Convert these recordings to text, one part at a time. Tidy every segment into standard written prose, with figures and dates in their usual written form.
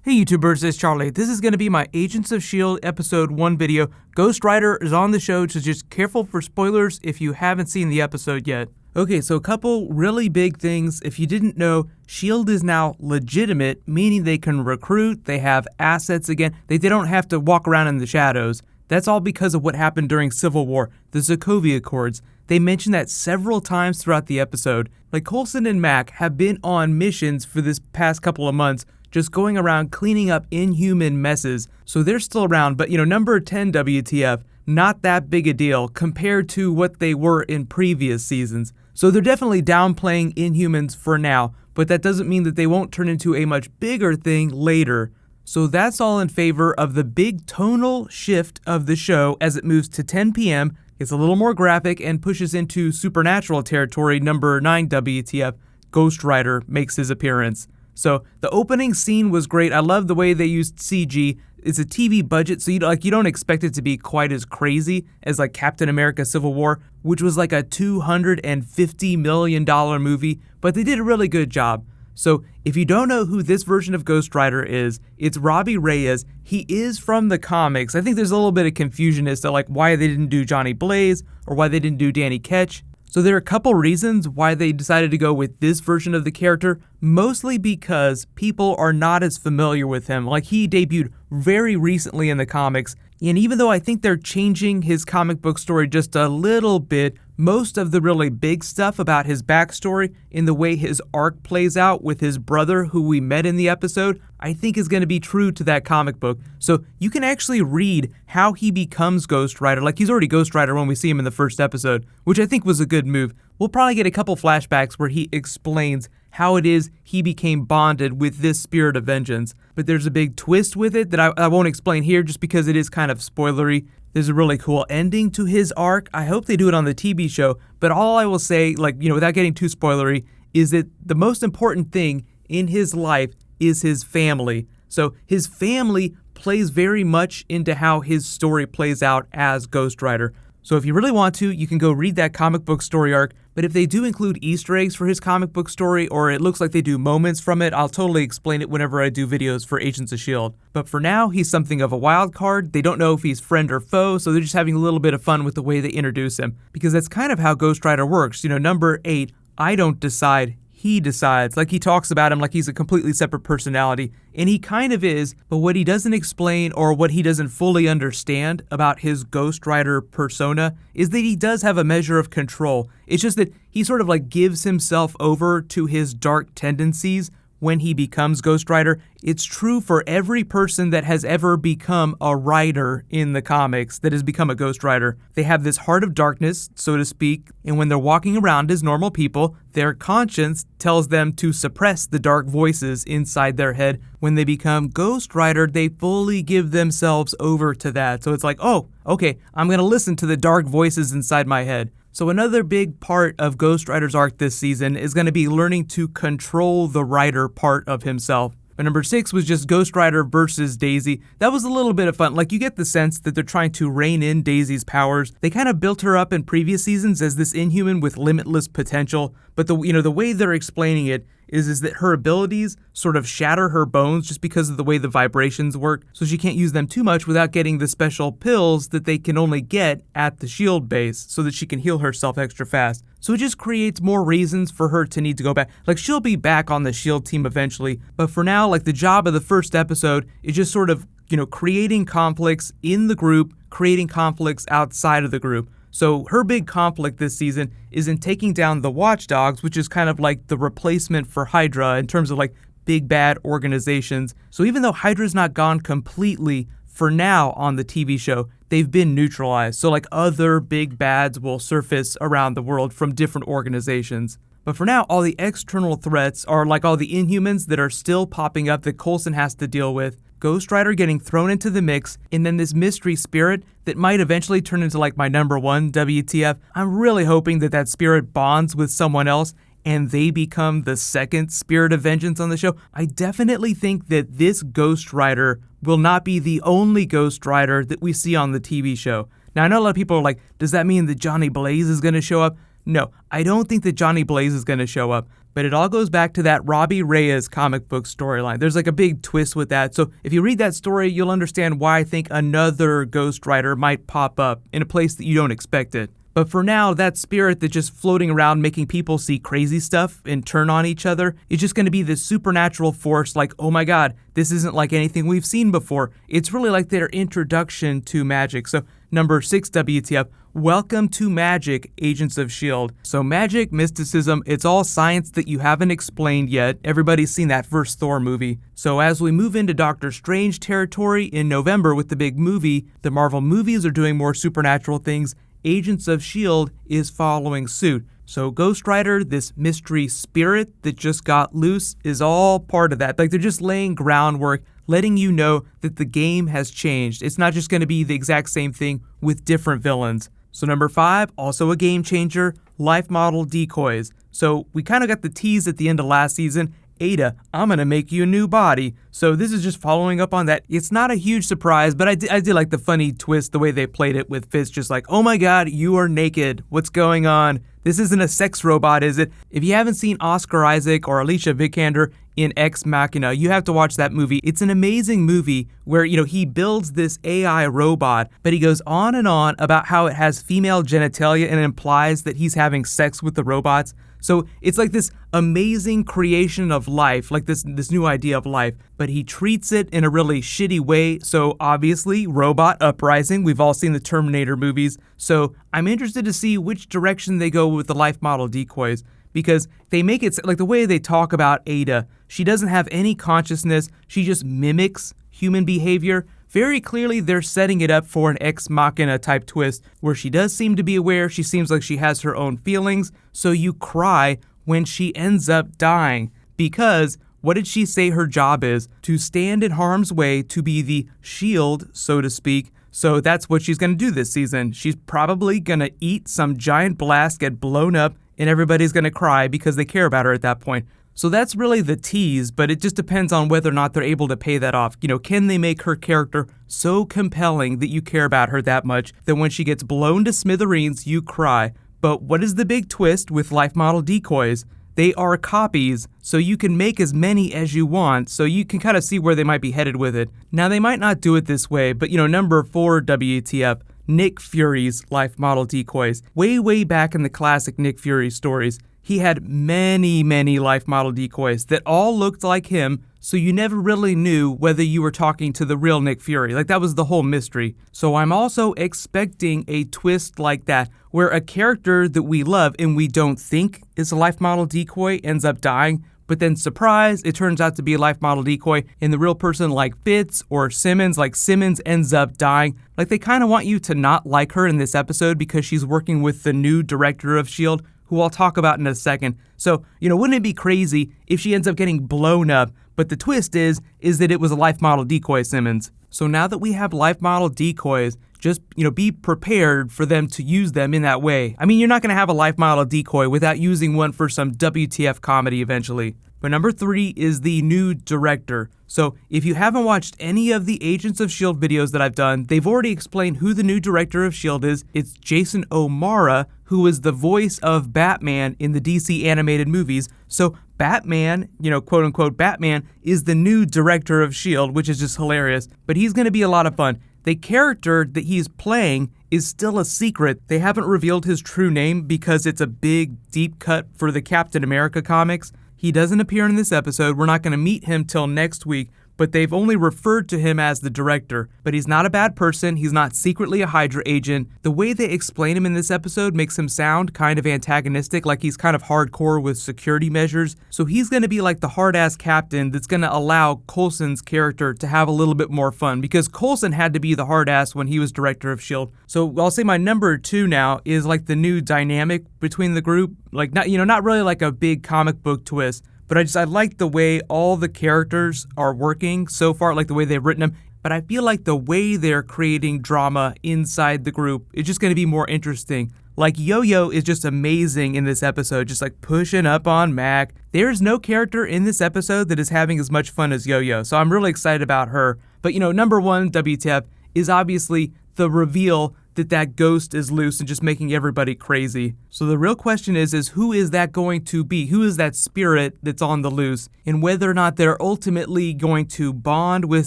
Hey YouTubers, it's Charlie. This is going to be my Agents of S.H.I.E.L.D. Episode 1 video. Ghost Rider is on the show, so just careful for spoilers if you haven't seen the episode yet. Okay, so a couple really big things. If you didn't know, S.H.I.E.L.D. is now legitimate, meaning they can recruit, they have assets again, they don't have to walk around in the shadows. That's all because of what happened during Civil War, the Sokovia Accords. They mentioned that several times throughout the episode. Like Coulson and Mac have been on missions for this past couple of months, just going around cleaning up inhuman messes. So they're still around, but number 10 WTF, not that big a deal compared to what they were in previous seasons. So they're definitely downplaying Inhumans for now, but that doesn't mean that they won't turn into a much bigger thing later. So that's all in favor of the big tonal shift of the show as it moves to 10 p.m., gets a little more graphic, and pushes into supernatural territory. Number 9 WTF, Ghost Rider makes his appearance. So the opening scene was great. I love the way they used CG. It's a TV budget, so you don't expect it to be quite as crazy as like Captain America Civil War, which was like a $250 million movie, but they did a really good job. So if you don't know who this version of Ghost Rider is, it's Robbie Reyes. He is from the comics. I think there's a little bit of confusion as to like why they didn't do Johnny Blaze or why they didn't do Danny Ketch. So there are a couple reasons why they decided to go with this version of the character, mostly because people are not as familiar with him. Like, he debuted very recently in the comics, and even though I think they're changing his comic book story just a little bit, most of the really big stuff about his backstory in the way his arc plays out with his brother who we met in the episode, I think is going to be true to that comic book. So you can actually read how he becomes Ghost Rider. Like, he's already Ghost Rider when we see him in the first episode, which I think was a good move. We'll probably get a couple flashbacks where he explains how it is he became bonded with this spirit of vengeance. But there's a big twist with it that I won't explain here just because it is kind of spoilery. There's a really cool ending to his arc. I hope they do it on the TV show, but all I will say, without getting too spoilery, is that the most important thing in his life is his family. So his family plays very much into how his story plays out as Ghost Rider. So if you really want to, you can go read that comic book story arc, but if they do include Easter eggs for his comic book story, or it looks like they do moments from it, I'll totally explain it whenever I do videos for Agents of S.H.I.E.L.D. But for now, he's something of a wild card. They don't know if he's friend or foe, so they're just having a little bit of fun with the way they introduce him, because that's kind of how Ghost Rider works. Number 8, I don't decide, he decides. Like, he talks about him like he's a completely separate personality, and he kind of is, but what he doesn't explain or what he doesn't fully understand about his Ghost Rider persona is that he does have a measure of control. It's just that he sort of like gives himself over to his dark tendencies when he becomes Ghost Rider. It's true for every person that has ever become a writer in the comics that has become a Ghost Rider. They have this heart of darkness, so to speak, and when they're walking around as normal people, their conscience tells them to suppress the dark voices inside their head. When they become Ghost Rider, they fully give themselves over to that. So it's like, oh, okay, I'm going to listen to the dark voices inside my head. So another big part of Ghost Rider's arc this season is going to be learning to control the writer part of himself. But number 6 was just Ghost Rider versus Daisy. That was a little bit of fun. Like, you get the sense that they're trying to rein in Daisy's powers. They kind of built her up in previous seasons as this inhuman with limitless potential, but the way they're explaining it is that her abilities sort of shatter her bones just because of the way the vibrations work, so she can't use them too much without getting the special pills that they can only get at the S.H.I.E.L.D. base so that she can heal herself extra fast. So it just creates more reasons for her to need to go back. Like, she'll be back on the S.H.I.E.L.D. team eventually, but for now, like, the job of the first episode is just sort of, creating conflicts in the group, creating conflicts outside of the group. So her big conflict this season is in taking down the Watchdogs, which is kind of like the replacement for Hydra in terms of like big bad organizations. So even though Hydra's not gone completely for now on the TV show, they've been neutralized. So like other big bads will surface around the world from different organizations. But for now, all the external threats are like all the Inhumans that are still popping up that Coulson has to deal with, Ghost Rider getting thrown into the mix, and then this mystery spirit that might eventually turn into like my number 1 WTF. I'm really hoping that spirit bonds with someone else and they become the second spirit of vengeance on the show. I definitely think that this Ghost Rider will not be the only Ghost Rider that we see on the TV show. Now, I know a lot of people are like, does that mean that Johnny Blaze is going to show up? No, I don't think that Johnny Blaze is going to show up, But it all goes back to that Robbie Reyes comic book storyline. There's like a big twist with that. So if you read that story, you'll understand why I think another Ghost Rider might pop up in a place that you don't expect it. But for now, that spirit that's just floating around making people see crazy stuff and turn on each other is just going to be this supernatural force like, oh my god, this isn't like anything we've seen before. It's really like their introduction to magic. So number 6 WTF, welcome to magic, Agents of S.H.I.E.L.D. So magic, mysticism, it's all science that you haven't explained yet. Everybody's seen that first Thor movie. So as we move into Doctor Strange territory in November with the big movie, the Marvel movies are doing more supernatural things. Agents of S.H.I.E.L.D. is following suit. So Ghost Rider, this mystery spirit that just got loose, is all part of that. Like they're just laying groundwork, letting you know that the game has changed. It's not just going to be the exact same thing with different villains. So number 5, also a game changer, life model decoys. So we kind of got the tease at the end of last season. Ada, I'm going to make you a new body. So this is just following up on that. It's not a huge surprise, but I did like the funny twist, the way they played it with Fitz, just like, oh my god, you are naked. What's going on? This isn't a sex robot, is it? If you haven't seen Oscar Isaac or Alicia Vikander in Ex Machina, you have to watch that movie. It's an amazing movie where, he builds this AI robot, but he goes on and on about how it has female genitalia and implies that he's having sex with the robots. So it's like this amazing creation of life, like this new idea of life, but he treats it in a really shitty way. So obviously, robot uprising. We've all seen the Terminator movies. So I'm interested to see which direction they go with the life model decoys, because they make it like the way they talk about Ada. She doesn't have any consciousness. She just mimics human behavior. Very clearly, they're setting it up for an Ex Machina type twist where she does seem to be aware. She seems like she has her own feelings. So you cry when she ends up dying. Because what did she say her job is? To stand in harm's way, to be the shield, so to speak. So that's what she's going to do this season. She's probably going to eat some giant blast, get blown up, and everybody's going to cry because they care about her at that point. So that's really the tease, but it just depends on whether or not they're able to pay that off. Can they make her character so compelling that you care about her that much that when she gets blown to smithereens, you cry? But what is the big twist with life model decoys? They are copies, so you can make as many as you want, so you can kind of see where they might be headed with it. Now, they might not do it this way, but number 4 WTF, Nick Fury's life model decoys. Way back in the classic Nick Fury stories, he had many life model decoys that all looked like him, so you never really knew whether you were talking to the real Nick Fury. Like, that was the whole mystery. So I'm also expecting a twist like that, where a character that we love and we don't think is a life model decoy ends up dying, but then surprise, it turns out to be a life model decoy, and the real person like Fitz or Simmons, like Simmons ends up dying. Like, they kind of want you to not like her in this episode because she's working with the new director of S.H.I.E.L.D., who I'll talk about in a second. So, wouldn't it be crazy if she ends up getting blown up, but the twist is that it was a life model decoy, Simmons. So now that we have life model decoys, just, be prepared for them to use them in that way. I mean, you're not going to have a life model decoy without using one for some WTF comedy eventually. But number 3 is the new director. So if you haven't watched any of the Agents of S.H.I.E.L.D. videos that I've done, they've already explained who the new director of S.H.I.E.L.D. is. It's Jason O'Mara, who is the voice of Batman in the DC animated movies. So Batman, quote unquote Batman, is the new director of S.H.I.E.L.D., which is just hilarious. But he's going to be a lot of fun. The character that he's playing is still a secret. They haven't revealed his true name because it's a big, deep cut for the Captain America comics. He doesn't appear in this episode. We're not going to meet him till next week, but they've only referred to him as the director. But he's not a bad person. He's not secretly a Hydra agent. The way they explain him in this episode makes him sound kind of antagonistic, like he's kind of hardcore with security measures. So he's going to be like the hard-ass captain that's going to allow Coulson's character to have a little bit more fun, because Coulson had to be the hard-ass when he was director of S.H.I.E.L.D. So I'll say my number 2 now is like the new dynamic between the group. Like, not really like a big comic book twist, but I like the way all the characters are working so far, like the way they've written them. But I feel like the way they're creating drama inside the group is just going to be more interesting. Like, Yo-Yo is just amazing in this episode, just like pushing up on Mac. There's no character in this episode that is having as much fun as Yo-Yo, so I'm really excited about her. But, number 1 WTF is obviously the reveal that ghost is loose and just making everybody crazy. So the real question is who is that going to be? Who is that spirit that's on the loose? And whether or not they're ultimately going to bond with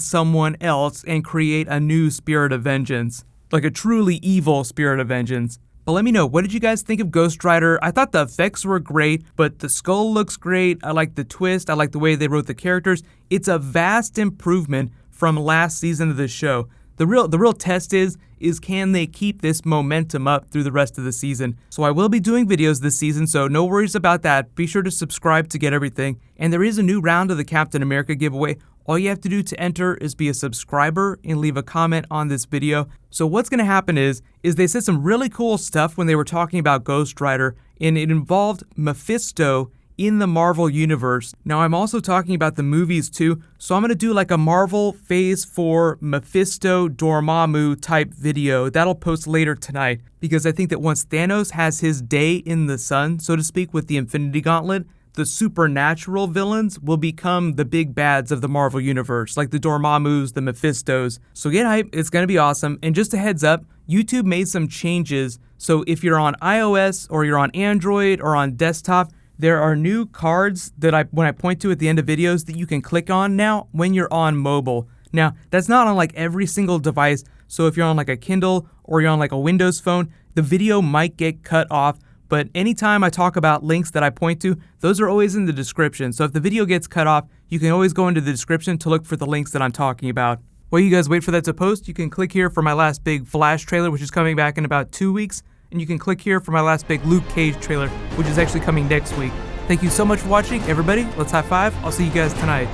someone else and create a new spirit of vengeance. Like a truly evil spirit of vengeance. But let me know, what did you guys think of Ghost Rider? I thought the effects were great, but the skull looks great. I like the twist. I like the way they wrote the characters. It's a vast improvement from last season of the show. The real test is can they keep this momentum up through the rest of the season? So I will be doing videos this season, so no worries about that. Be sure to subscribe to get everything. And there is a new round of the Captain America giveaway. All you have to do to enter is be a subscriber and leave a comment on this video. So what's going to happen is they said some really cool stuff when they were talking about Ghost Rider, and it involved Mephisto in the Marvel Universe. Now I'm also talking about the movies too, so I'm going to do like a Marvel Phase 4 Mephisto Dormammu type video. That'll post later tonight, because I think that once Thanos has his day in the sun, so to speak, with the Infinity Gauntlet, the supernatural villains will become the big bads of the Marvel Universe, like the Dormammus, the Mephistos. So get hype, it's going to be awesome. And just a heads up, YouTube made some changes, so if you're on iOS or you're on Android or on desktop, there are new cards that when I point to at the end of videos that you can click on now when you're on mobile. Now, that's not on like every single device, so if you're on like a Kindle or you're on like a Windows phone, the video might get cut off, but anytime I talk about links that I point to, those are always in the description. So if the video gets cut off, you can always go into the description to look for the links that I'm talking about. While you guys wait for that to post, you can click here for my last big Flash trailer, which is coming back in about 2 weeks. And you can click here for my last big Luke Cage trailer, which is actually coming next week. Thank you so much for watching, everybody. Let's high five. I'll see you guys tonight.